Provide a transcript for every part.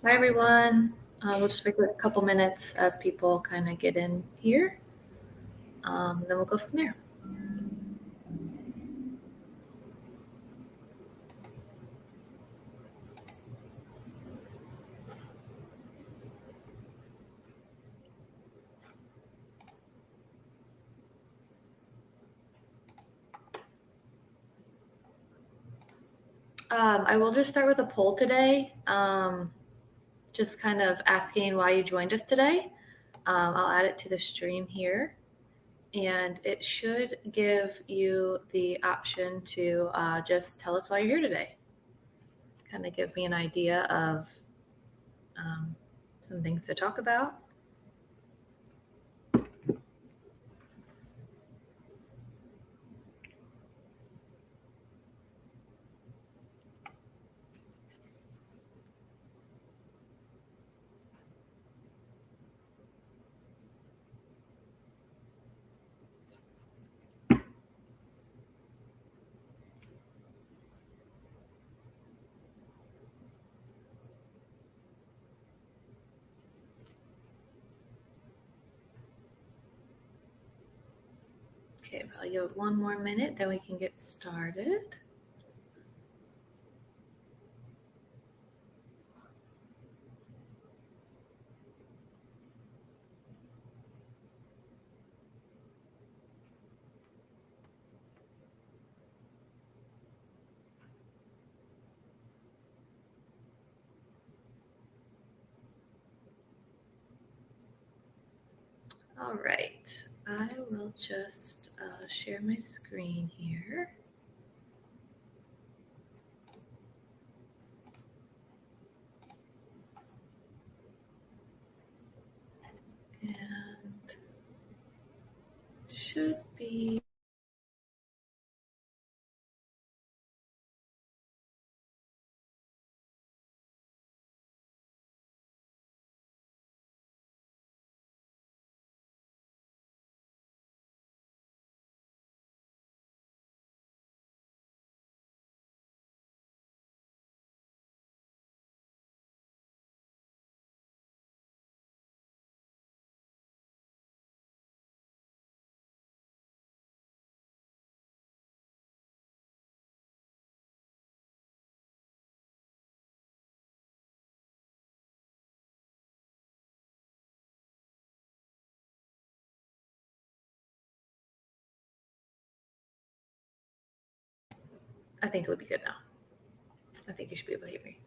Hi, everyone. We'll just wait a couple minutes as people kind of get in here. Then we'll go from there. I will just start with a poll today, just kind of asking why you joined us today. I'll add it to the stream here, and it should give you the option to just tell us why you're here today. Kind of give me an idea of some things to talk about. Okay, probably give it one more minute, then we can get started. All right, I will just share my screen here. And should be. I think it would be good now. I think you should be able to hear me.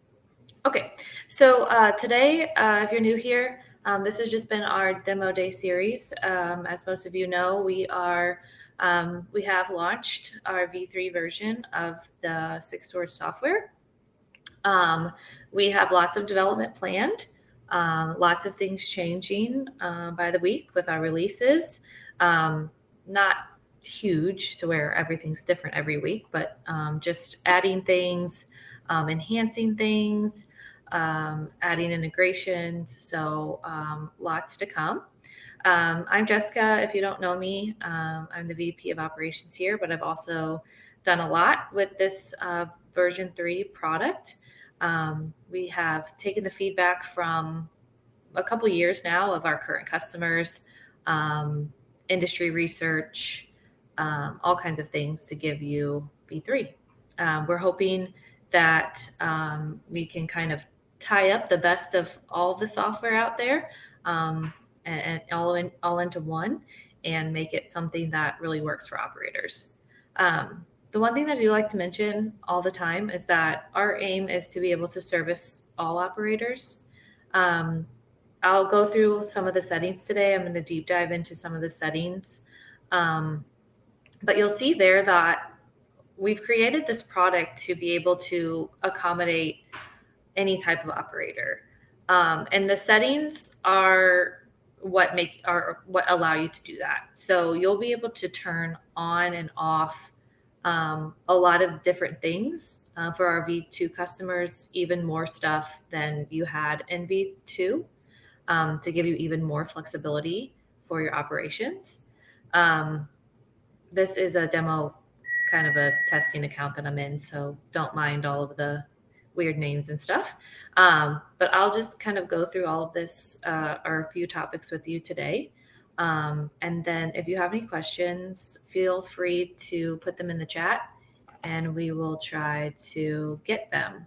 Okay, so today, if you're new here, this has just been our demo day series. As most of you know, we have launched our V3 version of the 6Storage software. We have lots of development planned, lots of things changing by the week with our releases. Not huge to where everything's different every week, but just adding things, enhancing things, adding integrations. So lots to come. I'm Jessica. If you don't know me, I'm the VP of Operations here, but I've also done a lot with this version 3 product. We have taken the feedback from a couple years now of our current customers, industry research, all kinds of things to give you V3. We're hoping that we can kind of tie up the best of all the software out there and all into one and make it something that really works for operators. The one thing that I do like to mention all the time is that our aim is to be able to service all operators. I'll go through some of the settings today. I'm going to deep dive into some of the settings. But you'll see there that we've created this product to be able to accommodate any type of operator. And the settings are what allow you to do that. So you'll be able to turn on and off a lot of different things for our V2 customers, even more stuff than you had in V2, to give you even more flexibility for your operations. This is a demo, kind of a testing account that I'm in, so don't mind all of the weird names and stuff. But I'll just kind of go through all of this, or a few topics with you today. And then if you have any questions, feel free to put them in the chat and we will try to get them.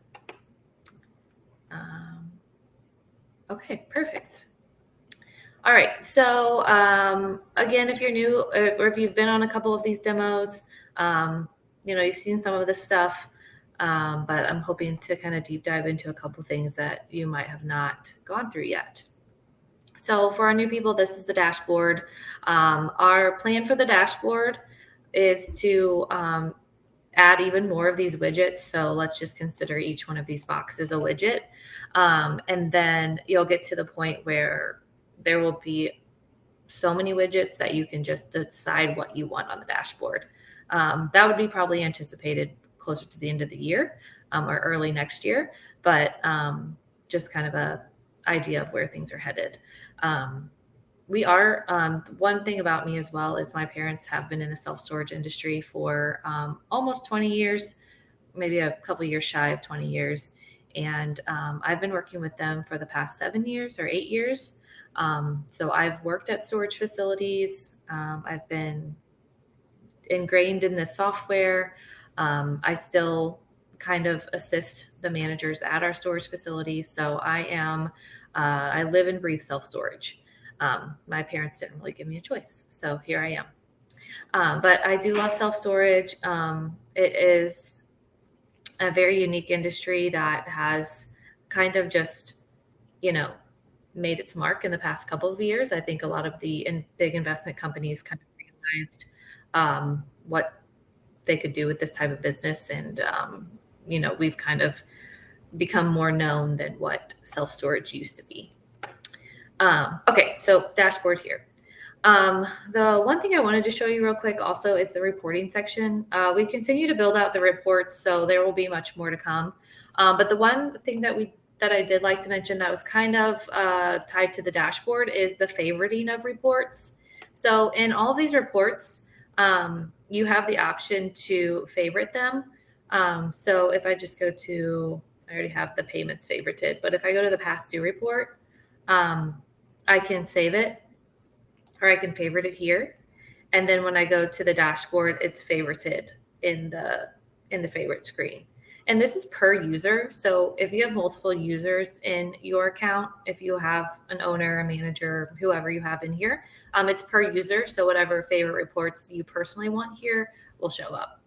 Okay, perfect. All right, so again, if you're new or if you've been on a couple of these demos, you've seen some of this stuff, but I'm hoping to kind of deep dive into a couple things that you might have not gone through yet. So for our new people, this is the dashboard. Our plan for the dashboard is to add even more of these widgets. So let's just consider each one of these boxes a widget. And then you'll get to the point where there will be so many widgets that you can just decide what you want on the dashboard. That would be probably anticipated closer to the end of the year, or early next year, but just kind of a idea of where things are headed. One thing about me as well is my parents have been in the self-storage industry for almost 20 years, maybe a couple years shy of 20 years. And I've been working with them for the past 7 years or 8 years. So I've worked at storage facilities. I've been ingrained in this software. I still kind of assist the managers at our storage facilities. So I live and breathe self-storage. My parents didn't really give me a choice. So here I am. But I do love self-storage. It is a very unique industry that has kind of just, made its mark in the past couple of years. I think a lot of the big investment companies kind of realized what they could do with this type of business. And, we've kind of become more known than what self-storage used to be. Okay, so dashboard here. The one thing I wanted to show you real quick also is the reporting section. We continue to build out the reports, so there will be much more to come. But the one thing that I did like to mention that was kind of tied to the dashboard is the favoriting of reports. So in all of these reports, you have the option to favorite them. So if I just go to, I already have the payments favorited, but if I go to the past due report, I can save it or I can favorite it here. And then when I go to the dashboard, it's favorited in the favorite screen. And this is per user. So if you have multiple users in your account, if you have an owner, a manager, whoever you have in here, it's per user. So whatever favorite reports you personally want here will show up.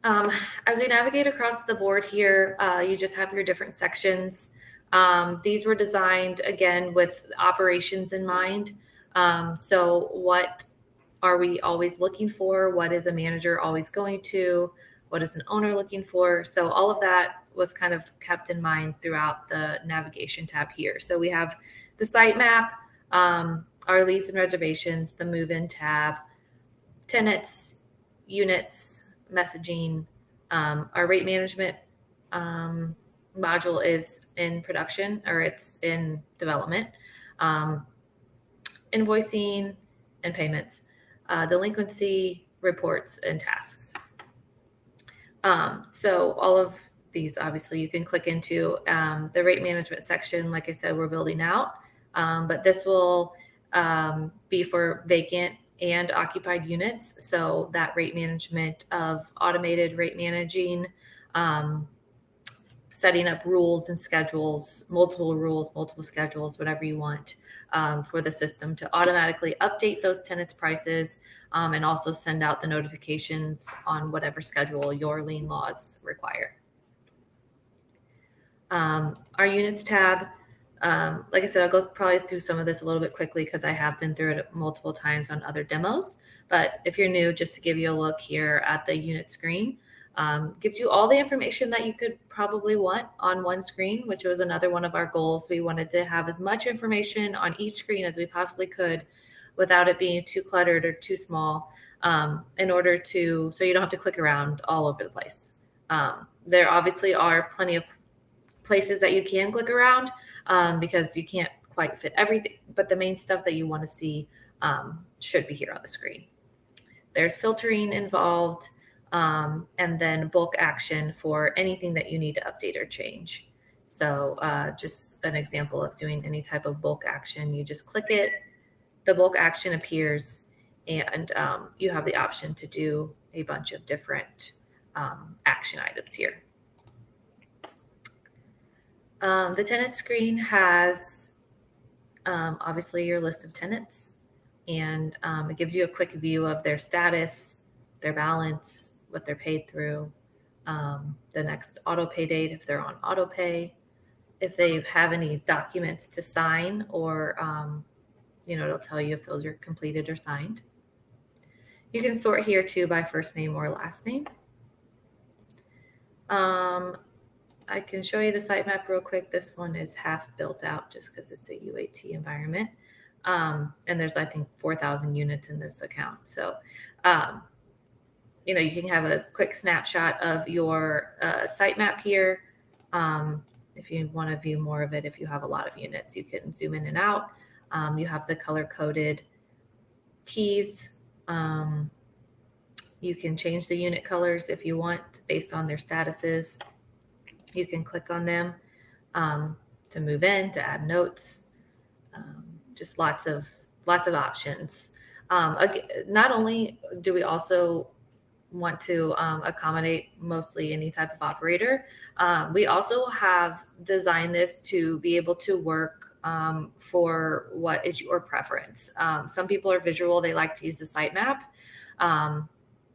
As we navigate across the board here, you just have your different sections. These were designed, again, with operations in mind. So what are we always looking for? What is a manager always going to? What is an owner looking for? So all of that was kind of kept in mind throughout the navigation tab here. So we have the site map, our leads and reservations, the move-in tab, tenants, units, messaging, our rate management module is in production, or it's in development, invoicing and payments, delinquency, reports, and tasks. So all of these, obviously, you can click into the rate management section. Like I said, we're building out, but this will be for vacant and occupied units. So that rate management of automated rate managing, setting up rules and schedules, multiple rules, multiple schedules, whatever you want, for the system to automatically update those tenants' prices, and also send out the notifications on whatever schedule your lien laws require. Our units tab, like I said, I'll go probably through some of this a little bit quickly because I have been through it multiple times on other demos. But if you're new, just to give you a look here at the unit screen, gives you all the information that you could probably want on one screen, which was another one of our goals. We wanted to have as much information on each screen as we possibly could without it being too cluttered or too small, so you don't have to click around all over the place. There obviously are plenty of places that you can click around because you can't quite fit everything, but the main stuff that you want to see should be here on the screen. There's filtering involved, and then bulk action for anything that you need to update or change. So just an example of doing any type of bulk action, you just click it, the bulk action appears, and you have the option to do a bunch of different action items here. The tenant screen has obviously your list of tenants, and it gives you a quick view of their status, their balance, what they're paid through, the next auto pay date if they're on auto pay, if they have any documents to sign, or it'll tell you if those are completed or signed. You can sort here too by first name or last name. I can show you the sitemap real quick. This one is half built out just because it's a UAT environment. And there's, I think, 4,000 units in this account. So, you can have a quick snapshot of your sitemap here. If you want to view more of it, if you have a lot of units, you can zoom in and out. You have the color-coded keys. You can change the unit colors if you want based on their statuses. You can click on them to move in, to add notes. Just lots of options. Not only do we also want to accommodate mostly any type of operator, we also have designed this to be able to work for what is your preference. Some people are visual. They like to use the sitemap.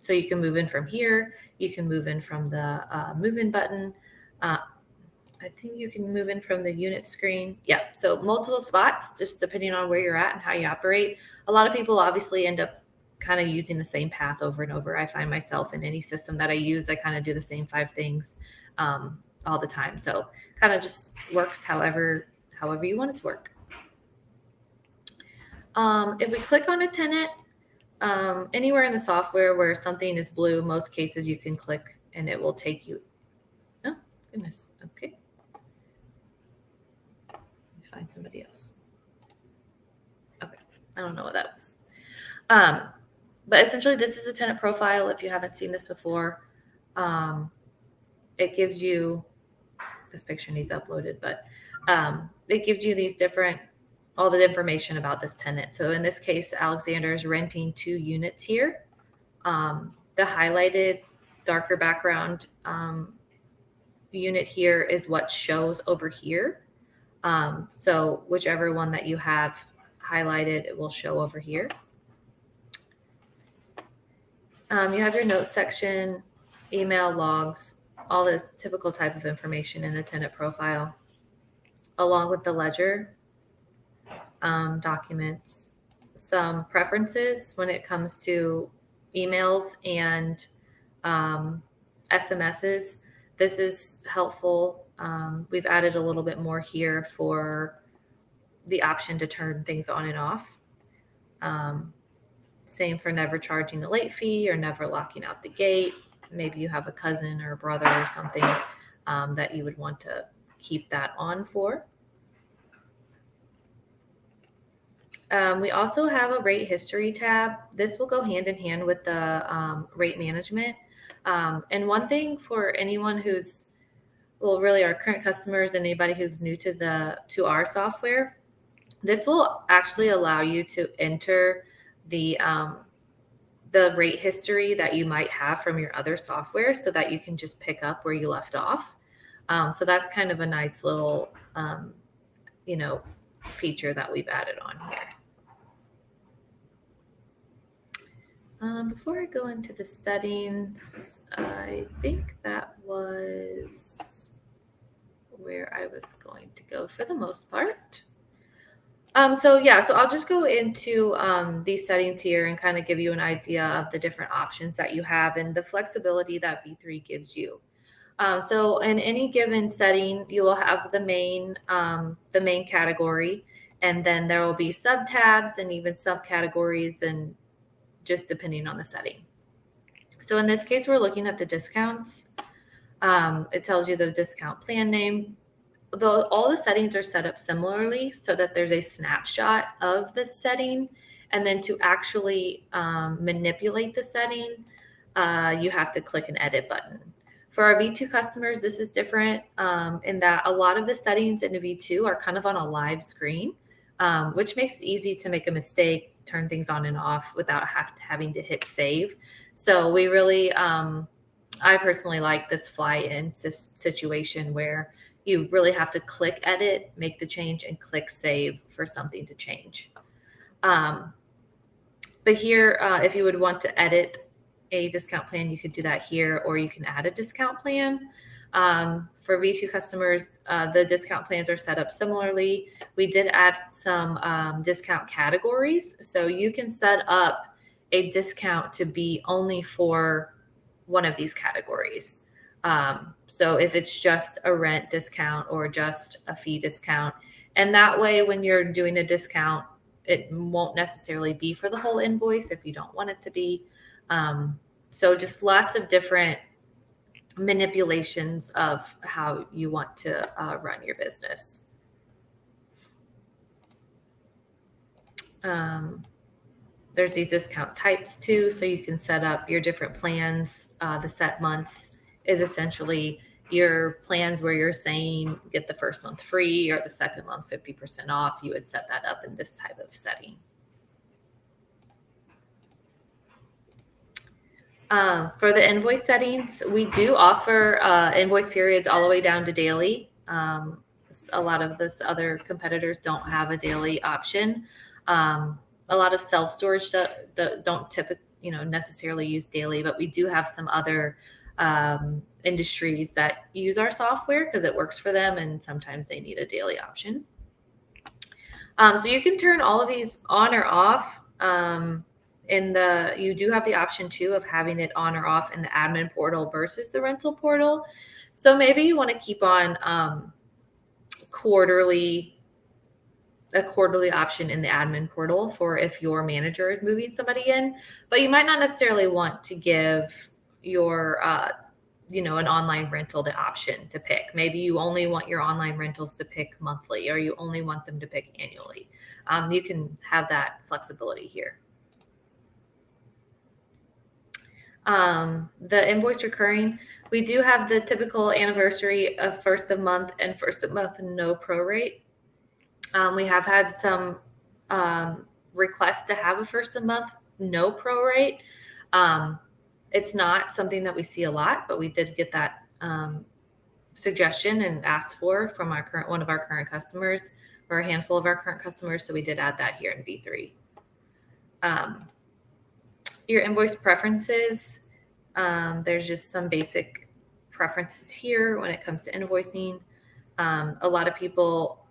So you can move in from here. You can move in from the move-in button. I think you can move in from the unit screen. Yeah, so multiple spots, just depending on where you're at and how you operate. A lot of people obviously end up kind of using the same path over and over. I find myself in any system that I use, I kind of do the same 5 things all the time. So kind of just works however you want it to work. If we click on a tenant, anywhere in the software where something is blue, most cases you can click and it will take you. Oh, goodness. Okay. Let me find somebody else. Okay. I don't know what that was. But essentially, this is a tenant profile. If you haven't seen this before, it gives you, this picture needs uploaded, but it gives you these all the information about this tenant. So in this case, Alexander is renting 2 units here. The highlighted darker background unit here is what shows over here. So whichever one that you have highlighted, it will show over here. You have your notes section, email logs, all the typical type of information in the tenant profile, along with the ledger, documents, some preferences when it comes to emails and SMSs. This is helpful. We've added a little bit more here for the option to turn things on and off. Same for never charging the late fee or never locking out the gate. Maybe you have a cousin or a brother or something that you would want to keep that on for. We also have a rate history tab. This will go hand in hand with the rate management. And one thing for anyone who's, well, really our current customers and anybody who's new to our software, this will actually allow you to enter the rate history that you might have from your other software so that you can just pick up where you left off. So that's kind of a nice little, feature that we've added on here. Before I go into the settings, I think that was where I was going to go for the most part. So I'll just go into these settings here and kind of give you an idea of the different options that you have and the flexibility that V3 gives you. So in any given setting, you will have the main category, and then there will be sub-tabs and even subcategories, and just depending on the setting. So in this case, we're looking at the discounts. It tells you the discount plan name. Though all the settings are set up similarly so that there's a snapshot of the setting, and then to actually manipulate the setting, you have to click an edit button. For our V2 customers, this is different in that a lot of the settings in the V2 are kind of on a live screen, which makes it easy to make a mistake, turn things on and off without having to hit save. So we really, I personally like this fly-in situation where you really have to click edit, make the change, and click save for something to change. But here, if you would want to edit a discount plan, you could do that here, or you can add a discount plan. For V2 customers, the discount plans are set up similarly. We did add some discount categories. So you can set up a discount to be only for one of these categories. So if it's just a rent discount or just a fee discount, and that way when you're doing a discount, it won't necessarily be for the whole invoice if you don't want it to be. So just lots of different manipulations of how you want to run your business. There's these discount types too, so you can set up your different plans. The set months is essentially your plans where you're saying get the first month free or the second month 50% off. You would set that up in this type of setting. For the invoice settings, we do offer invoice periods all the way down to daily. A lot of those other competitors don't have a daily option. A lot of self-storage don't typically, necessarily use daily, but we do have some other industries that use our software because it works for them, and sometimes they need a daily option. So you can turn all of these on or off. You do have the option too of having it on or off in the admin portal versus the rental portal. So maybe you want to keep on a quarterly option in the admin portal for if your manager is moving somebody in, but you might not necessarily want to give your an online rental the option to pick. Maybe you only want your online rentals to pick monthly, or you only want them to pick annually. You can have that flexibility here. The invoice recurring, we do have the typical anniversary of first of month and first of month no prorate. We have had some requests to have a first of month no prorate. It's not something that we see a lot, but we did get that suggestion and asked for from one of our current customers, or a handful of our current customers. So we did add that here in V3. Your invoice preferences, there's just some basic preferences here when it comes to invoicing. A lot of people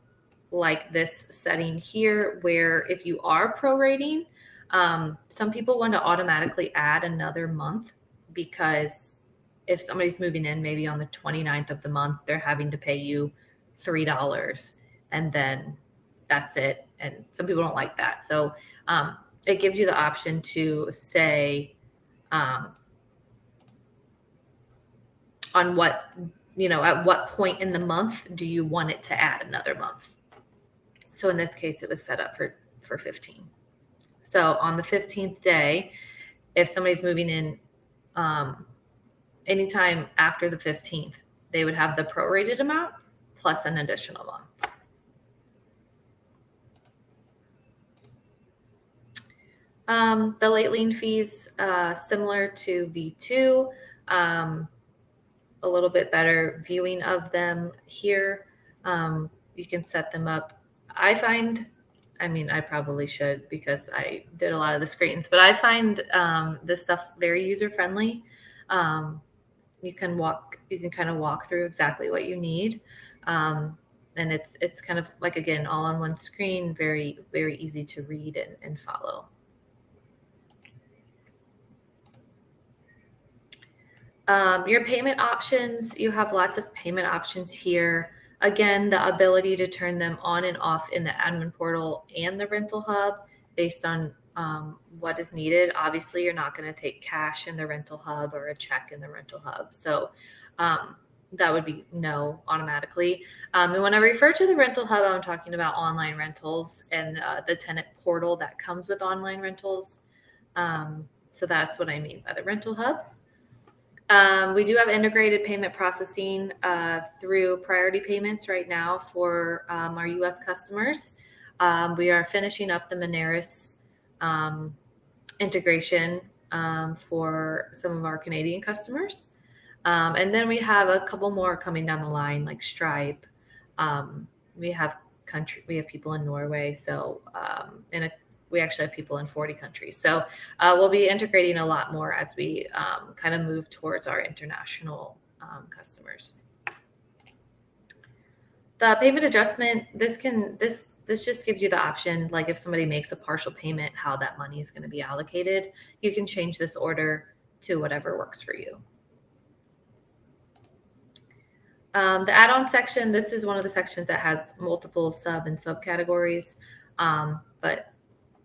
like this setting here where if you are prorating, some people want to automatically add another month, because if somebody's moving in maybe on the 29th of the month, they're having to pay you $3 and then that's it. And some people don't like that. So it gives you the option to say on what, at what point in the month do you want it to add another month? So in this case, it was set up for 15. So on the 15th day, if somebody's moving in anytime after the 15th, they would have the prorated amount plus an additional month. The late lien fees, similar to V2, a little bit better viewing of them here. You can set them up. I probably should because I did a lot of the screens, but I find this stuff very user-friendly. You can kind of walk through exactly what you need. And it's kind of like, again, all on one screen, very, very easy to read and follow. Your payment options, you have lots of payment options here. Again, the ability to turn them on and off in the admin portal and the rental hub based on what is needed. Obviously, you're not going to take cash in the rental hub or a check in the rental hub. So that would be no automatically. And when I refer to the rental hub, I'm talking about online rentals and the tenant portal that comes with online rentals. So that's what I mean by the rental hub. We do have integrated payment processing through priority payments right now for our U.S. customers. We are finishing up the Moneris integration for some of our Canadian customers. And then we have a couple more coming down the line, like Stripe. We have people in Norway. So, we actually have people in 40 countries. So we'll be integrating a lot more as we kind of move towards our international customers. The payment adjustment, this just gives you the option, like if somebody makes a partial payment, how that money is going to be allocated. You can change this order to whatever works for you. The add-on section, this is one of the sections that has multiple sub and subcategories, but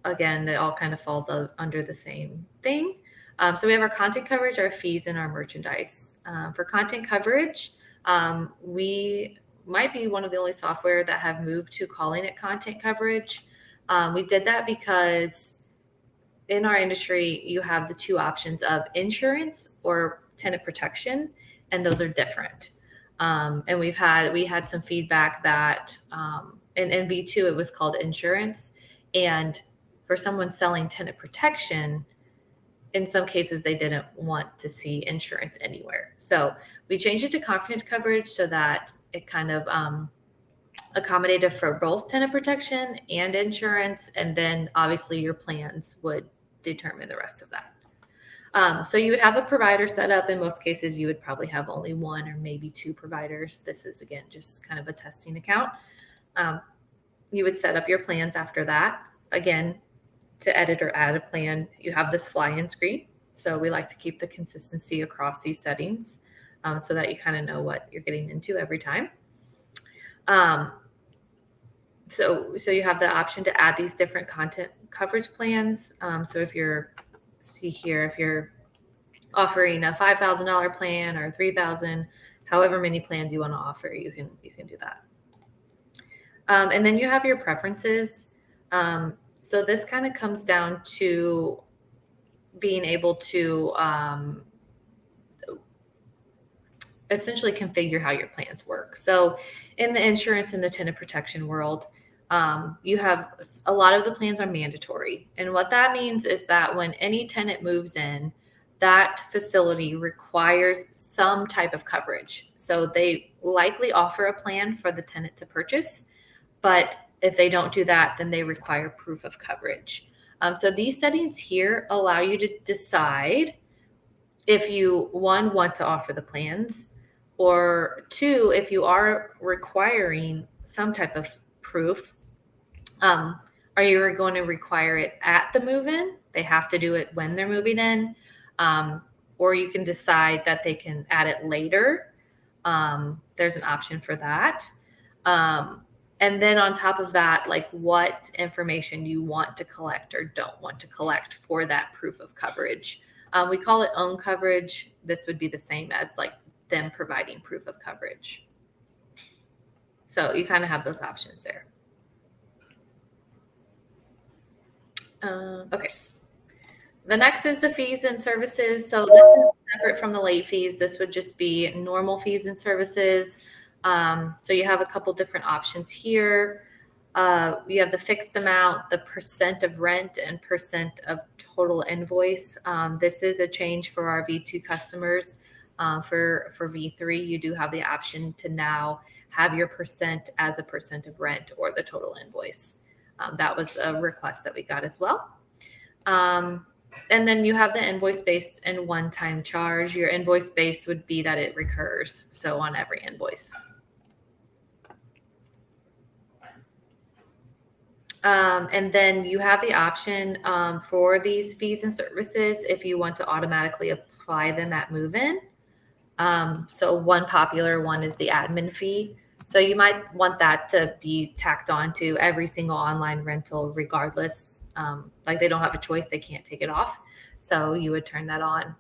again, it all kind of falls under the same thing. So we have our content coverage, our fees, and our merchandise. For content coverage, we might be one of the only software that have moved to calling it content coverage. We did that because in our industry, you have the two options of insurance or tenant protection, and those are different. And we had some feedback that in V2 it was called insurance, and for someone selling tenant protection, in some cases they didn't want to see insurance anywhere. So we changed it to content coverage so that it kind of accommodated for both tenant protection and insurance, and then obviously your plans would determine the rest of that. So you would have a provider set up. In most cases, you would probably have only one or maybe two providers. This is, again, just kind of a testing account. You would set up your plans after that. Again, to edit or add a plan, you have this fly-in screen. So we like to keep the consistency across these settings so that you kind of know what you're getting into every time. So you have the option to add these different content coverage plans. So if you're offering a $5,000 plan or $3,000, however many plans you want to offer, you can do that. And then you have your preferences. So this kind of comes down to being able to essentially configure how your plans work. So in the insurance and the tenant protection world, you have a lot of the plans are mandatory. And what that means is that when any tenant moves in, that facility requires some type of coverage. So they likely offer a plan for the tenant to purchase, but if they don't do that, then they require proof of coverage. So these settings here allow you to decide if you, one, want to offer the plans, or two, if you are requiring some type of proof, are you going to require it at the move-in? They have to do it when they're moving in. Or you can decide that they can add it later. There's an option for that. And then on top of that, like what information you want to collect or don't want to collect for that proof of coverage. We call it own coverage. This would be the same as like them providing proof of coverage. So you kind of have those options there. Okay. The next is the fees and services. So this is separate from the late fees. This would just be normal fees and services. So you have a couple different options here. You have the fixed amount, the percent of rent, and percent of total invoice. This is a change for our V2 customers. For V3, you do have the option to now have your percent as a percent of rent or the total invoice. That was a request that we got as well. And then you have the invoice-based and one-time charge. Your invoice-based would be that it recurs, so on every invoice. And then you have the option for these fees and services if you want to automatically apply them at move-in. So one popular one is the admin fee. So you might want that to be tacked on to every single online rental regardless. Like they don't have a choice, they can't take it off. So you would turn that on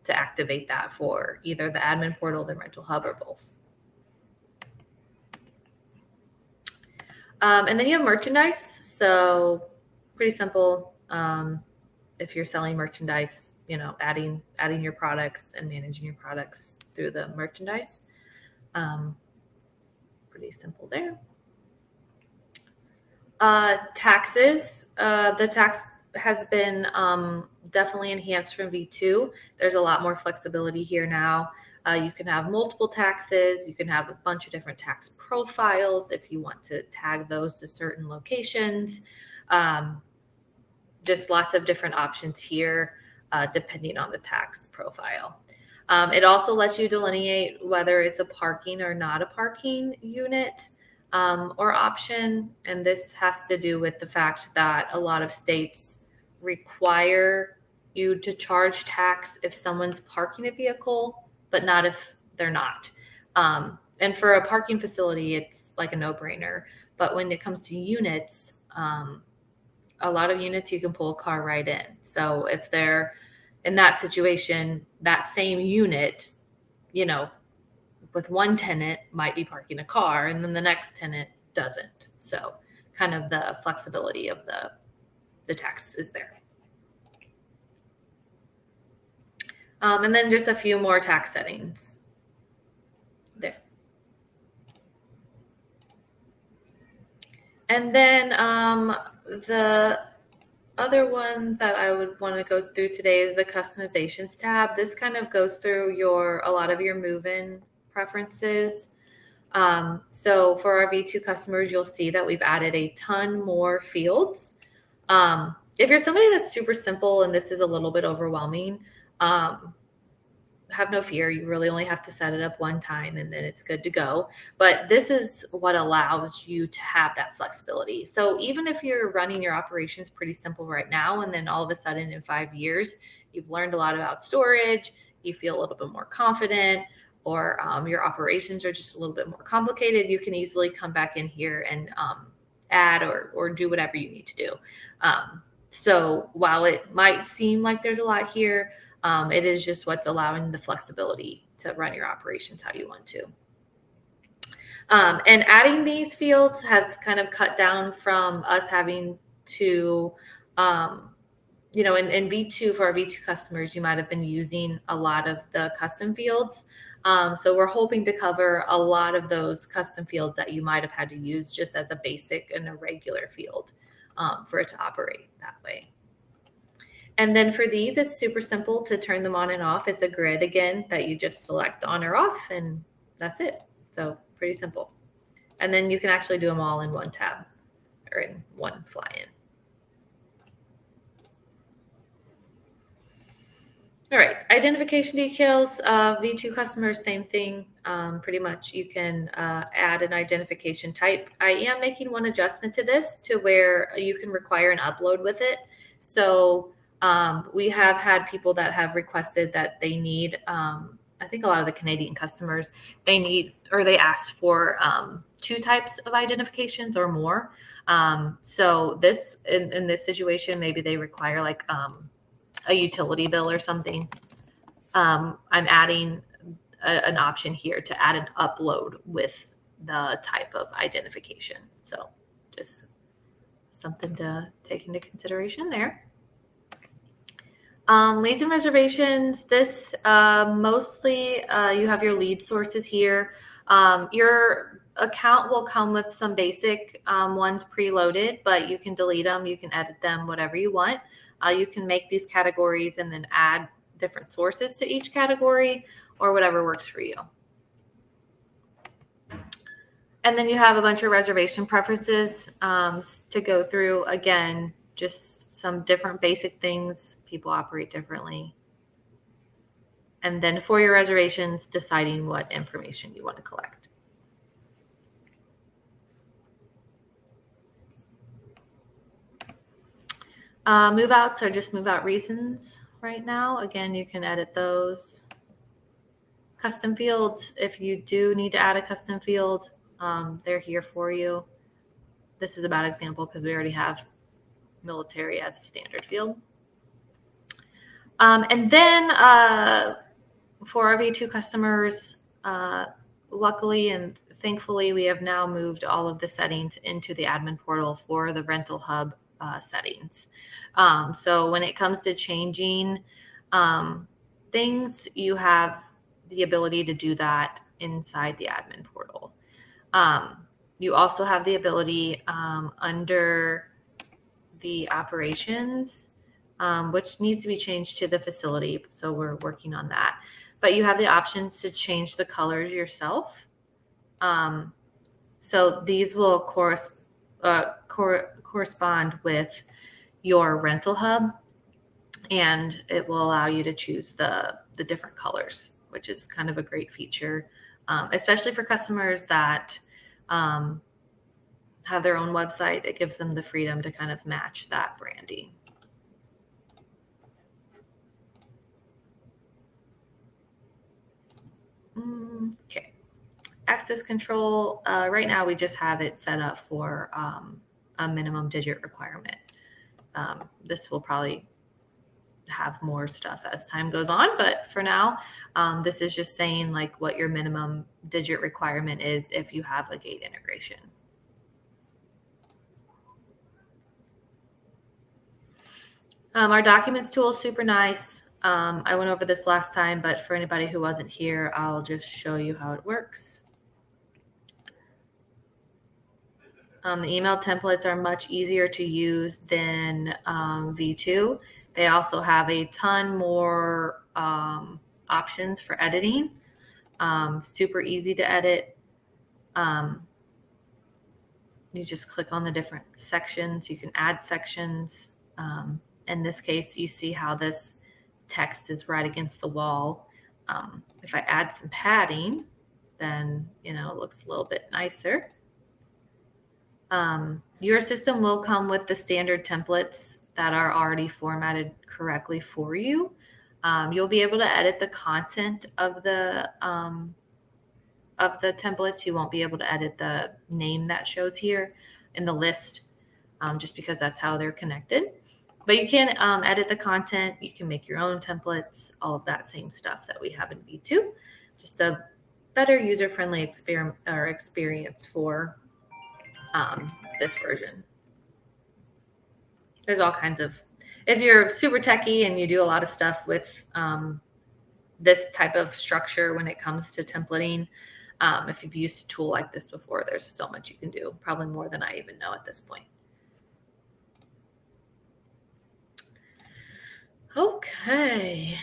to activate that for either the admin portal, the rental hub, or both. And then you have merchandise. So pretty simple. If you're selling merchandise, adding your products and managing your products through the merchandise. Pretty simple there. Taxes. The tax has been definitely enhanced from V2. There's a lot more flexibility here now. You can have multiple taxes. You can have a bunch of different tax profiles if you want to tag those to certain locations. Just lots of different options here depending on the tax profile. It also lets you delineate whether it's a parking or not a parking unit or option. And this has to do with the fact that a lot of states require you to charge tax if someone's parking a vehicle, but not if they're not. And for a parking facility, it's like a no-brainer. But when it comes to units, a lot of units you can pull a car right in. So if they're in that situation, that same unit, with one tenant might be parking a car and then the next tenant doesn't. So kind of the flexibility of the tax is there. And then just a few more tax settings there. And then the other one that I would want to go through today is the customizations tab. This kind of goes through a lot of your move-in preferences. So for our V2 customers, you'll see that we've added a ton more fields. If you're somebody that's super simple and this is a little bit overwhelming, have no fear. You really only have to set it up one time and then it's good to go. But this is what allows you to have that flexibility. So even if you're running your operations pretty simple right now, and then all of a sudden in 5 years, you've learned a lot about storage, you feel a little bit more confident, or your operations are just a little bit more complicated, you can easily come back in here and add or do whatever you need to do. So while it might seem like there's a lot here, it is just what's allowing the flexibility to run your operations how you want to. And adding these fields has kind of cut down from us having to, in V2, for our V2 customers, you might have been using a lot of the custom fields. So we're hoping to cover a lot of those custom fields that you might have had to use just as a basic and a regular field for it to operate that way. And then for these, it's super simple to turn them on and off. It's a grid again that you just select on or off, and that's it. So pretty simple. And then you can actually do them all in one tab or in one fly-in. All right, identification details. V2 customers, same thing. Pretty much you can add an identification type. I am making one adjustment to this to where you can require an upload with it. So we have had people that have requested that they need, I think a lot of the Canadian customers, they ask for 2 types of identifications or more. So this, in this situation, maybe they require like a utility bill or something. I'm adding an option here to add an upload with the type of identification. So just something to take into consideration there. Leads and reservations. This mostly you have your lead sources here. Your account will come with some basic ones preloaded, but you can delete them, you can edit them, whatever you want. You can make these categories and then add different sources to each category or whatever works for you. And then you have a bunch of reservation preferences to go through. Again, just some different basic things. People operate differently. And then for your reservations, deciding what information you want to collect. Move outs are just move out reasons right now. Again, you can edit those. Custom fields, if you do need to add a custom field, they're here for you. This is a bad example because we already have military as a standard field. And then for our V2 customers, luckily and thankfully, we have now moved all of the settings into the admin portal for the rental hub settings. So when it comes to changing things, you have the ability to do that inside the admin portal. You also have the ability under the operations, which needs to be changed to the facility. So we're working on that. But you have the options to change the colors yourself. So these will correspond with your rental hub, and it will allow you to choose the different colors, which is kind of a great feature, especially for customers that have their own website. It gives them the freedom to kind of match that branding. Okay. Access control, right now we just have it set up for a minimum digit requirement. This will probably have more stuff as time goes on, but for now, this is just saying like what your minimum digit requirement is if you have a gate integration. Our documents tool is super nice. I went over this last time, but for anybody who wasn't here, I'll just show you how it works. The email templates are much easier to use than V2. They also have a ton more options for editing. Super easy to edit. You just click on the different sections. You can add sections. In this case, you see how this text is right against the wall. If I add some padding, then it looks a little bit nicer. Your system will come with the standard templates that are already formatted correctly for you. You'll be able to edit the content of the templates. You won't be able to edit the name that shows here in the list, just because that's how they're connected. But you can edit the content. You can make your own templates, all of that same stuff that we have in V2. Just a better user-friendly experience for this version. There's all kinds of, if you're super techie and you do a lot of stuff with this type of structure when it comes to templating, if you've used a tool like this before, there's so much you can do, probably more than I even know at this point. Okay,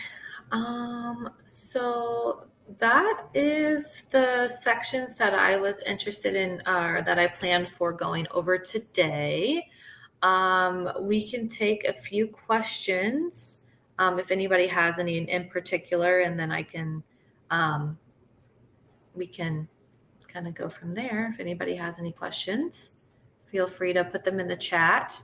so that is the sections that I was interested in, or that I planned for going over today. We can take a few questions if anybody has any in particular, and then I can we can kind of go from there. If anybody has any questions, feel free to put them in the chat.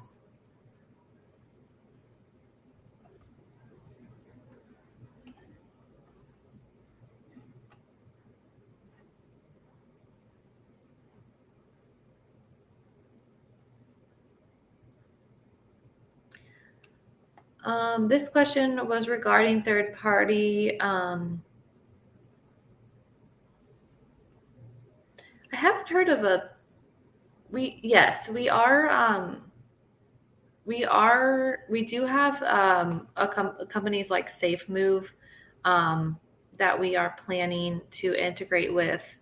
This question was regarding third party. I haven't heard of we do have companies like Safe Move that we are planning to integrate with.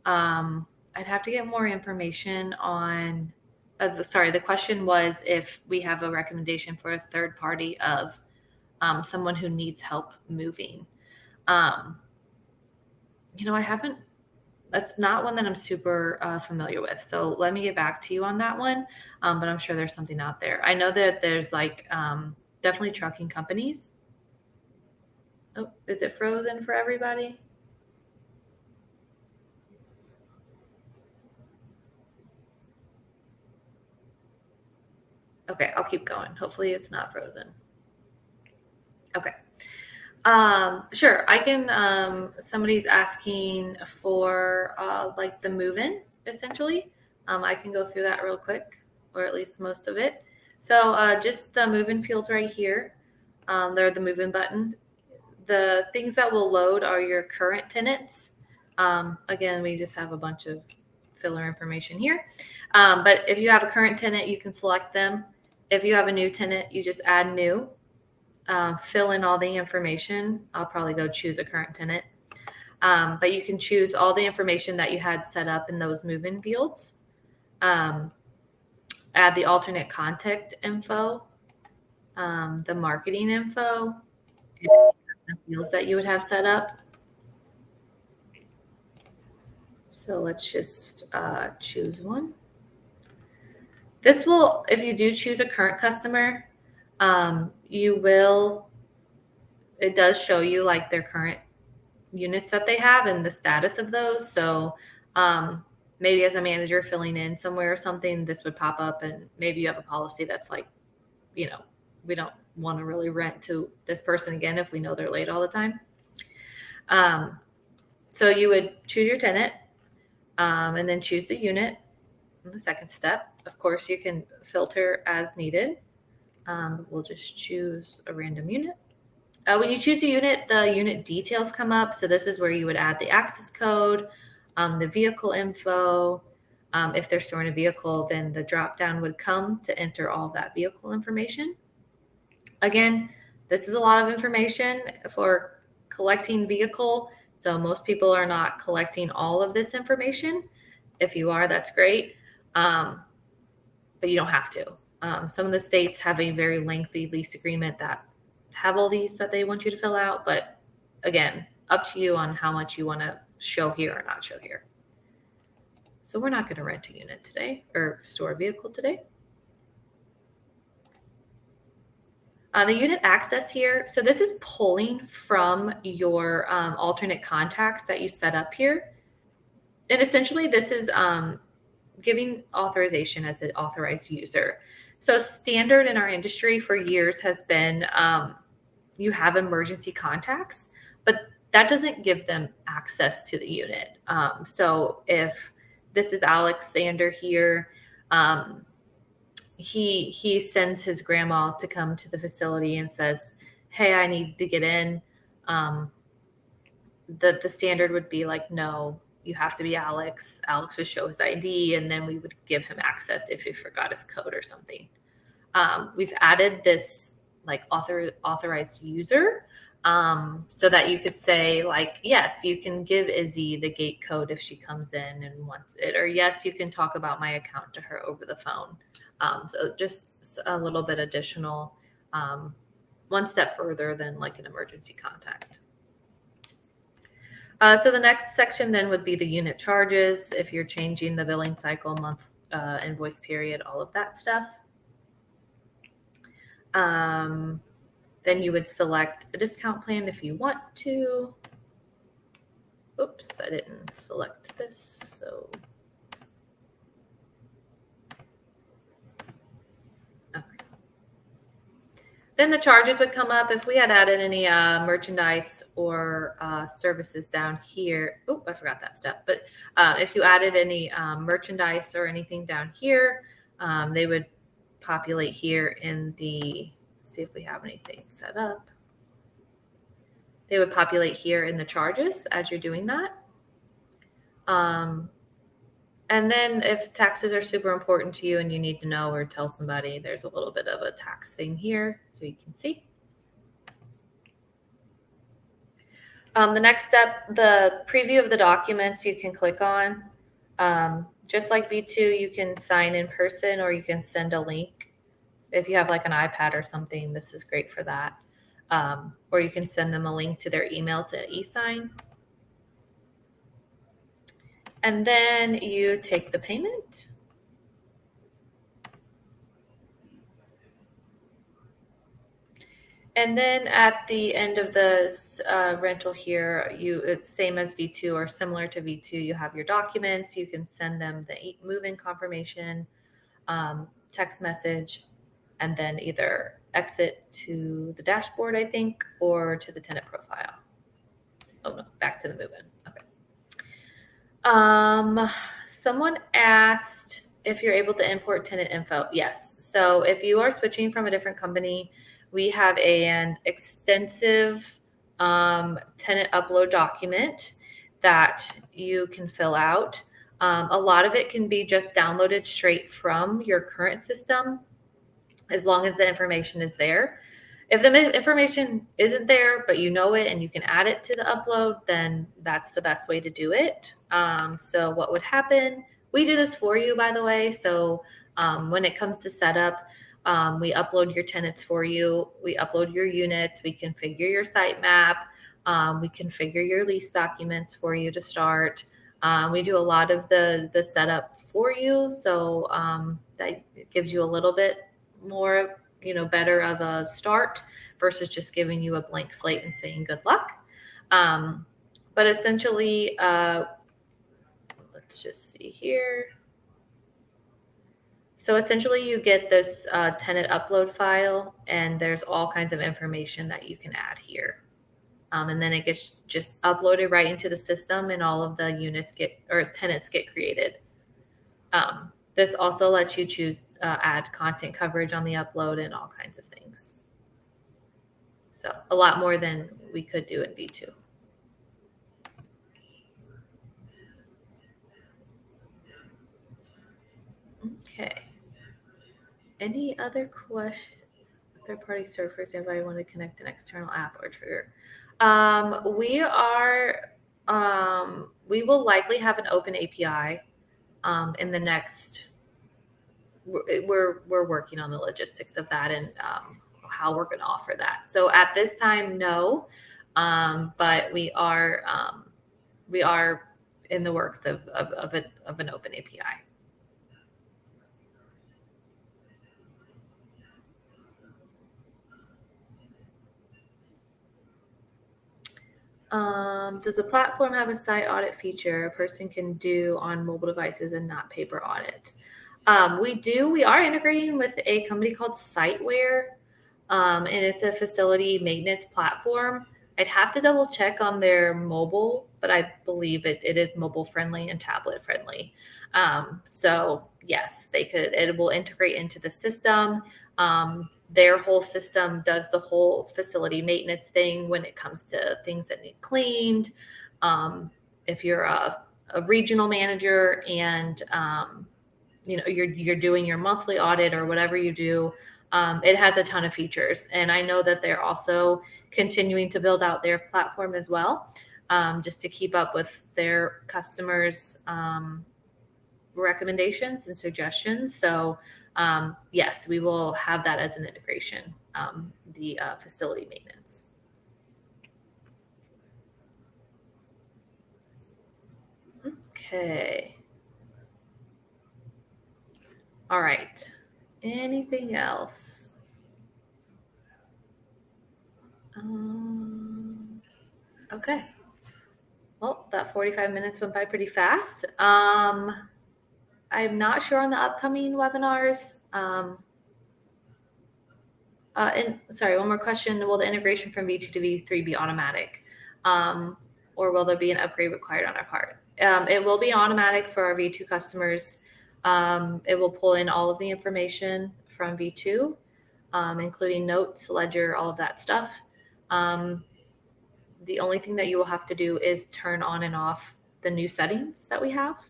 I'd have to get more information on. The question was if we have a recommendation for a third party of someone who needs help moving. I haven't. That's not one that I'm super familiar with. So let me get back to you on that one. But I'm sure there's something out there. I know that there's definitely trucking companies. Oh, is it frozen for everybody? Okay, I'll keep going. Hopefully it's not frozen. Okay. Sure. I can, somebody's asking for the move-in, essentially. I can go through that real quick, or at least most of it. So just the move-in fields right here. They're the move-in button. The things that will load are your current tenants. Again, we just have a bunch of filler information here. But if you have a current tenant, you can select them. If you have a new tenant, you just add new, fill in all the information. I'll probably go choose a current tenant. But you can choose all the information that you had set up in those move-in fields. Add the alternate contact info, the marketing info, the fields that you would have set up. So let's just choose one. This will, if you do choose a current customer, it does show you like their current units that they have and the status of those. So maybe as a manager filling in somewhere or something, this would pop up, and maybe you have a policy that's like, we don't want to really rent to this person again if we know they're late all the time. So you would choose your tenant and then choose the unit in the second step. Of course, you can filter as needed. We'll just choose a random unit. When you choose a unit, the unit details come up. So this is where you would add the access code, the vehicle info. If they're storing a vehicle, then the drop down would come to enter all that vehicle information. Again, this is a lot of information for collecting vehicle. So most people are not collecting all of this information. If you are, that's great. But you don't have to. Some of the states have a very lengthy lease agreement that have all these that they want you to fill out. But again, up to you on how much you want to show here or not show here. So we're not going to rent a unit today or store a vehicle today. The unit access here. So this is pulling from your alternate contacts that you set up here. And essentially this is giving authorization as an authorized user. So standard in our industry for years has been you have emergency contacts, but that doesn't give them access to the unit. So if this is Alexander here, he sends his grandma to come to the facility and says, hey, I need to get in. The standard would be like, no, you have to be Alex. Alex would show his ID, and then we would give him access if he forgot his code or something. We've added this like authorized user so that you could say like, yes, you can give Izzy the gate code if she comes in and wants it, or yes, you can talk about my account to her over the phone. So just a little bit additional, one step further than like an emergency contact. So the next section then would be the unit charges. If you're changing the billing cycle, month, invoice period, all of that stuff. Then you would select a discount plan if you want to. Oops, I didn't select this. So then the charges would come up if we had added any merchandise or services down here. Oh, I forgot that step. But if you added any merchandise or anything down here, they would populate here in the, see if we have anything set up. They would populate here in the charges as you're doing that. And then if taxes are super important to you and you need to know or tell somebody, there's a little bit of a tax thing here so you can see. The next step, the preview of the documents you can click on. Just like V2, you can sign in person or you can send a link. If you have like an iPad or something, this is great for that. Or you can send them a link to their email to e-sign. And then you take the payment. And then at the end of the rental here, it's same as V2 or similar to V2. You have your documents. You can send them the move-in confirmation, text message, and then either exit to the dashboard, I think, or to the tenant profile. Oh no, back to the move-in. Okay. Someone asked if you're able to import tenant info. Yes. So if you are switching from a different company, we have an extensive tenant upload document that you can fill out. A lot of it can be just downloaded straight from your current system, as long as the information is there. If the information isn't there, but you know it and you can add it to the upload, then that's the best way to do it. So what would happen, we do this for you, by the way. So when it comes to setup, we upload your tenants for you. We upload your units. We configure your sitemap. We configure your lease documents for you to start. We do a lot of the setup for you. So that gives you a little bit more, better of a start versus just giving you a blank slate and saying good luck. But essentially, let's just see here. So essentially you get this tenant upload file, and there's all kinds of information that you can add here. And then it gets just uploaded right into the system, and all of the tenants get created. This also lets you choose add content coverage on the upload and all kinds of things. So a lot more than we could do in V2. Okay. Any other question? Third-party servers, anybody want to connect an external app or trigger? We will likely have an open API in the next. We're working on the logistics of that and how we're going to offer that. So at this time, no, but we are in the works of an open API. Does the platform have a site audit feature a person can do on mobile devices and not paper audit? We do. We are integrating with a company called Siteware, and it's a facility maintenance platform. I'd have to double check on their mobile, but I believe it is mobile friendly and tablet friendly. So yes, it will integrate into the system. Their whole system does the whole facility maintenance thing when it comes to things that need cleaned. If you're a regional manager and you're doing your monthly audit or whatever you do, it has a ton of features. And I know that they're also continuing to build out their platform as well, just to keep up with their customers' recommendations and suggestions. So yes, we will have that as an integration, the facility maintenance. Okay. All right. Anything else? Okay. Well, that 45 minutes went by pretty fast. I'm not sure on the upcoming webinars. And sorry, one more question. Will the integration from V2 to V3 be automatic? Or will there be an upgrade required on our part? It will be automatic for our V2 customers. It will pull in all of the information from V2, including notes, ledger, all of that stuff. The only thing that you will have to do is turn on and off the new settings that we have.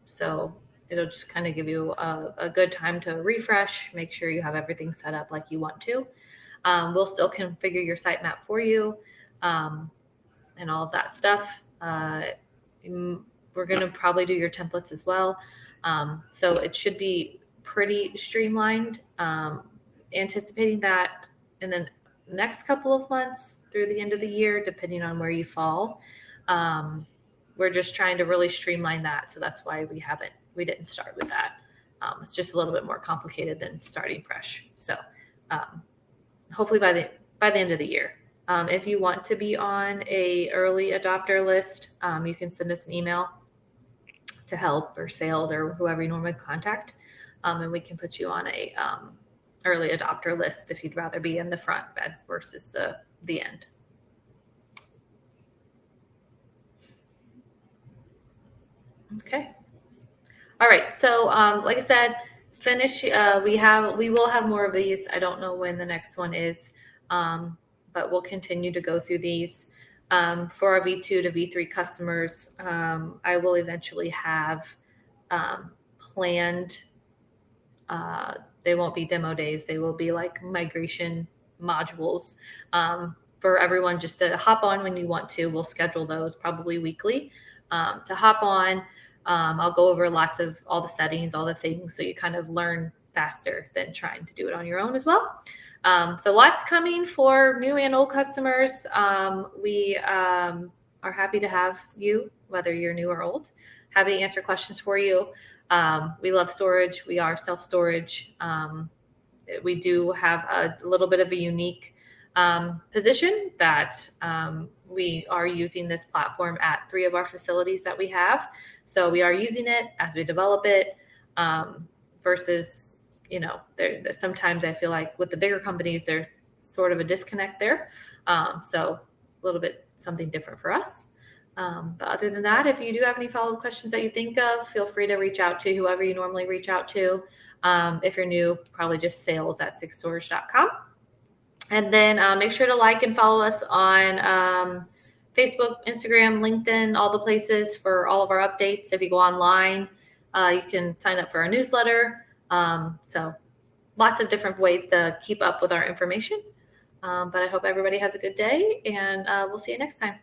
So it'll just kind of give you a good time to refresh, make sure you have everything set up like you want to. We'll still configure your sitemap for you, and all of that stuff. We're going to probably do your templates as well. So it should be pretty streamlined. Anticipating that in the next couple of months through the end of the year, depending on where you fall. We're just trying to really streamline that. So that's why we didn't start with that. It's just a little bit more complicated than starting fresh. So hopefully by the end of the year. If you want to be on a early adopter list, you can send us an email to help or sales or whoever you normally contact. And we can put you on a early adopter list if you'd rather be in the front versus the end. Okay. All right. So like I said, finish. We will have more of these. I don't know when the next one is, but we'll continue to go through these. For our V2 to V3 customers, I will eventually have planned. They won't be demo days. They will be like migration modules for everyone just to hop on when you want to. We'll schedule those probably weekly to hop on. I'll go over lots of all the settings, all the things, so you kind of learn faster than trying to do it on your own as well. So lots coming for new and old customers. We are happy to have you, whether you're new or old. Happy to answer questions for you. We love storage. We are self-storage. We do have a little bit of a unique position that we are using this platform at 3 of our facilities that we have. So we are using it as we develop it versus, sometimes I feel like with the bigger companies, there's sort of a disconnect there. So a little bit something different for us. But other than that, if you do have any follow-up questions that you think of, feel free to reach out to whoever you normally reach out to. If you're new, probably just sales@6storage.com. And then make sure to like and follow us on Facebook, Instagram, LinkedIn, all the places for all of our updates. If you go online, you can sign up for our newsletter. So lots of different ways to keep up with our information. But I hope everybody has a good day, and we'll see you next time.